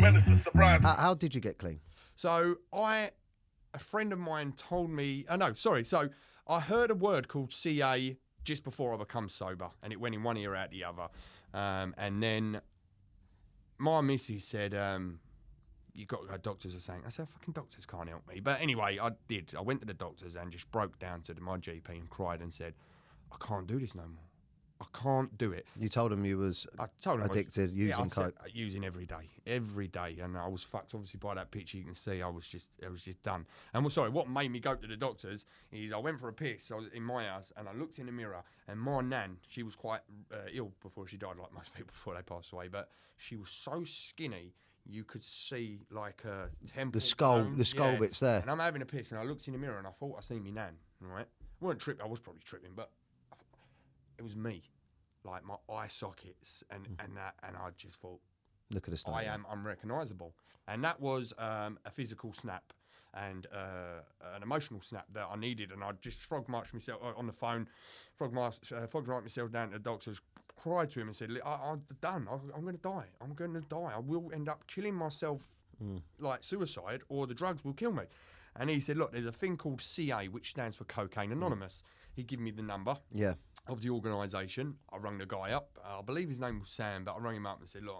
Menace, Sobriety. How did you get clean? So a friend of mine told me, so I heard a word called CA just before I become sober, and it went in one ear out the other. And then my missus said, you got to go, doctors are saying. I said, fucking doctors can't help me. But anyway, I did. I went to the doctors and just broke down to my GP and cried and said, I can't do this no more. I can't do it. You told him you was addicted, using coke. Using every day, and I was fucked. Obviously, by that picture, you can see I was just done. And what made me go to the doctors is I went for a piss. I was in my house, and I looked in the mirror, and my nan, she was quite ill before she died, like most people before they pass away. But she was so skinny, you could see like her temple, the skull bits there. And I'm having a piss, and I looked in the mirror, and I thought I seen me nan. Right, I wasn't tripping. I was probably tripping, but it was me, like my eye sockets and I just thought, look at this. I am unrecognisable, and that was a physical snap and an emotional snap that I needed, and I just frog marched myself on the phone, frog marched myself down to the doctors, cried to him and said, I'm done. I'm going to die. I'm going to die. I will end up killing myself, like suicide, or the drugs will kill me. And he said, look, there's a thing called CA, which stands for Cocaine Anonymous. He gave me the number of the organisation. I rang the guy up. I believe his name was Sam, but I rang him up and said, look,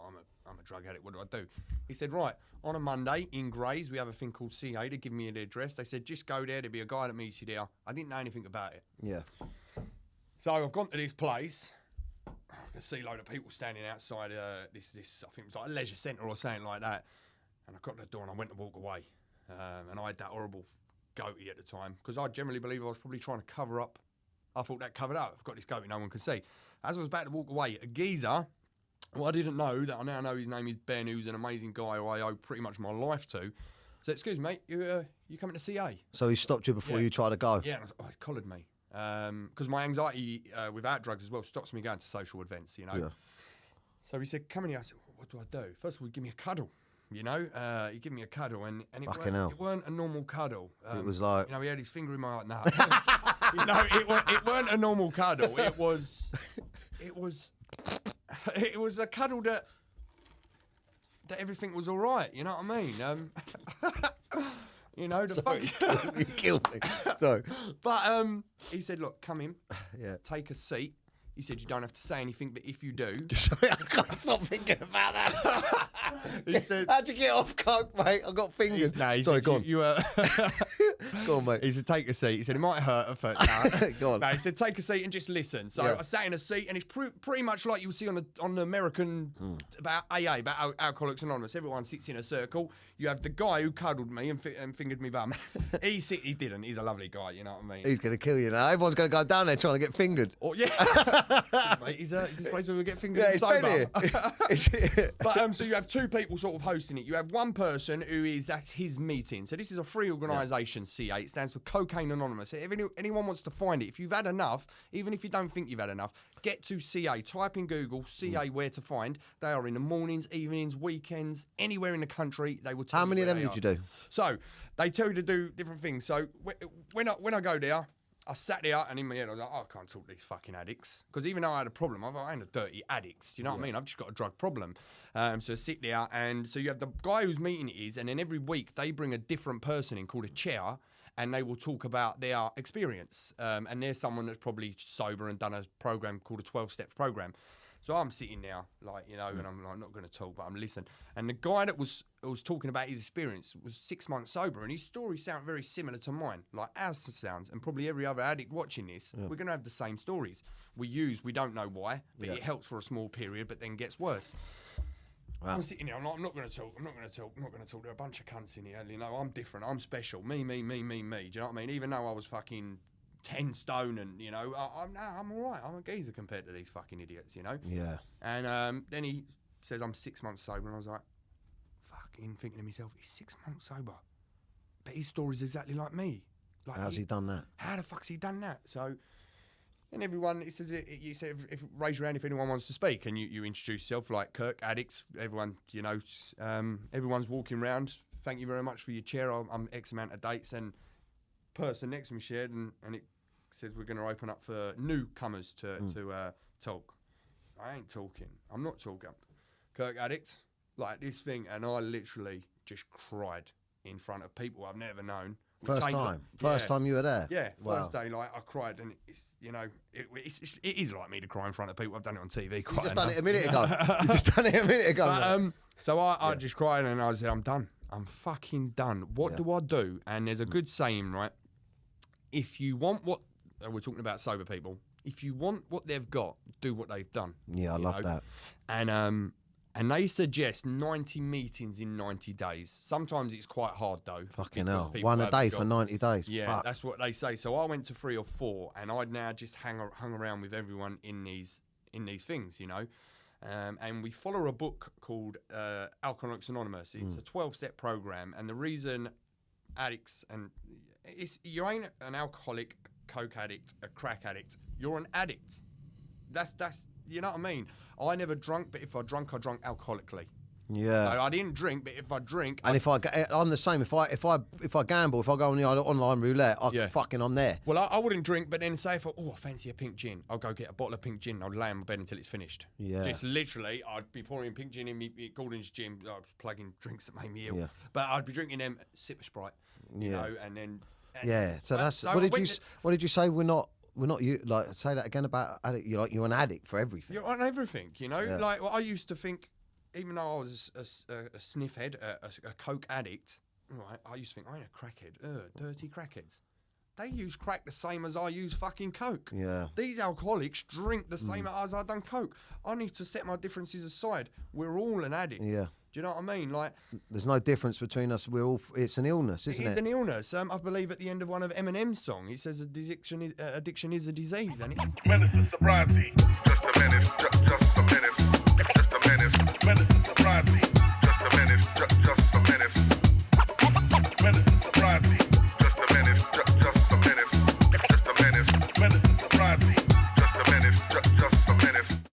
I'm a drug addict. What do I do? He said, right, on a Monday in Grays, we have a thing called CA. They give me the address. They said, just go there. There'll be a guy that meets you there. I didn't know anything about it. Yeah. So I've gone to this place. I can see a load of people standing outside this, I think it was like a leisure centre or something like that. And I got to the door and I went to walk away. And I had that horrible goatee at the time, because I generally believe I was probably trying to cover up. I thought that covered up. I've got this goatee no one can see. As I was about to walk away, a geezer, well, I didn't know, that I now know his name is Ben, who's an amazing guy who I owe pretty much my life to. So, excuse me, mate, you coming to CA? So he stopped you before you tried to go? Yeah, and he's collared me. Because my anxiety without drugs as well stops me going to social events, you know. Yeah. So he said, come in here. I said, well, what do I do? First of all, give me a cuddle. You know, he gave me a cuddle, and it weren't a normal cuddle. It was like, you know, he had his finger in my heart. No, you know, it weren't a normal cuddle. It was a cuddle that everything was all right. You know what I mean? You know, you killed me. Sorry, but he said, look, come in, take a seat. He said, you don't have to say anything, but if you do... Sorry, I can't stop thinking about that. He said... How'd you get off coke, mate? I got fingered. Sorry, said, go on. Go on, mate. He said, take a seat. He said, it might hurt at first. Go on. No, he said, take a seat and just listen. So I sat in a seat, and it's pretty much like you see on the American about AA, about Alcoholics Anonymous. Everyone sits in a circle. You have the guy who cuddled me and fingered me bum. He didn't. He's a lovely guy, you know what I mean? He's going to kill you now. Everyone's going to go down there trying to get fingered. Oh, yeah. Mate, is this place where we get fingered and sober? But so you have two people sort of hosting it. You have one person that's his meeting. So this is a free organisation, CA. It stands for Cocaine Anonymous. If anyone wants to find it, if you've had enough, even if you don't think you've had enough, get to CA. Type in Google CA where to find. They are in the mornings, evenings, weekends, anywhere in the country. They will tell you. How many of them did you do? So they tell you to do different things. So when I go there, I sat there, and in my head I was like, I can't talk to these fucking addicts. Because even though I had a problem, I ain't a dirty addict. Do you know what I mean? I've just got a drug problem. So I sit there, and so you have the guy whose meeting it is, and then every week they bring a different person in called a chair, and they will talk about their experience. And there's someone that's probably sober and done a program called a 12-step program. So I'm sitting there, like, you know, and I'm like, not going to talk, but I'm listening. And the guy that was talking about his experience was 6 months sober, and his story sounded very similar to mine, like ours sounds, and probably every other addict watching this. We're going to have the same stories. We don't know why, but it helps for a small period, but then gets worse. Wow. I'm sitting there, I'm like, I'm not going to talk. There are a bunch of cunts in here, you know, I'm different, I'm special, me. Do you know what I mean? Even though I was fucking 10 stone, and you know, I'm all right. I'm a geezer compared to these fucking idiots, you know. Yeah. And then he says I'm 6 months sober, and I was like, fucking thinking to myself, he's 6 months sober, but his story's exactly like me. Like, how's he done that? How the fuck's he done that? So, and everyone, it says you say if raise your hand if anyone wants to speak, and you introduce yourself, like Kirk, Addict. Everyone, you know, everyone's walking around. Thank you very much for your chair. I'm X amount of dates, and person next to me shared, and it says we're going to open up for newcomers to talk. I ain't talking. I'm not talking. Kirk, Addict, like this thing, and I literally just cried in front of people I've never known. First time you were there? Yeah, Wow. first day, like, I cried, and it's, you know, it is like me to cry in front of people. I've done it on TV You quite just done enough. it a minute ago. You just done it a minute ago. But, so I just cried, and I said, I'm done. I'm fucking done. What Yeah. do I do? And there's a good saying, right? If you want what, we're talking about sober people, if you want what they've got, do what they've done. Yeah, I you love know? that. And they suggest 90 meetings in 90 days. Sometimes it's quite hard, though. Fucking because hell. people One a haven't day got- for 90 days. Yeah, Fuck. that's what they say. So I went to 3 or 4, and I'd now just hung around with everyone in these things, you know. And we follow a book called Alcoholics Anonymous. It's a 12-step program, and the reason addicts you ain't an alcoholic, a coke addict, a crack addict. You're an addict. That's you know what I mean. I never drunk, but if I drunk, I drunk alcoholically. Yeah. So I didn't drink, but if I drink, And I'm the same. If I gamble, if I go on the online roulette, I'm there. well, I wouldn't drink, but then say if I fancy a pink gin, I'll go get a bottle of pink gin. I'll lay on my bed until it's finished. Yeah. Just literally, I'd be pouring pink gin in me Gordon's gym. I was plugging drinks that made me ill. Yeah. But I'd be drinking them, sip of Sprite, you Yeah. know, and then. Yeah. So Well, that's so what I did you went what did you say? We're not you like say that again about addict. You're an addict for everything. You're on everything, you know. Yeah. Like I used to think, even though I was a sniff head, a coke addict, right? I used to think I ain't a crackhead. Dirty crackheads. They use crack the same as I use fucking coke. Yeah. These alcoholics drink the same as I done coke. I need to set my differences aside. We're all an addict. Yeah. Do you know what I mean? Like, There's no difference between us. We're all. It's an illness, isn't it is it? an illness. I believe at the end of one of Eminem's song, he says addiction is a disease, and it's Menace is sobriety. Just a menace, just a menace. Just a menace. Menace is sobriety.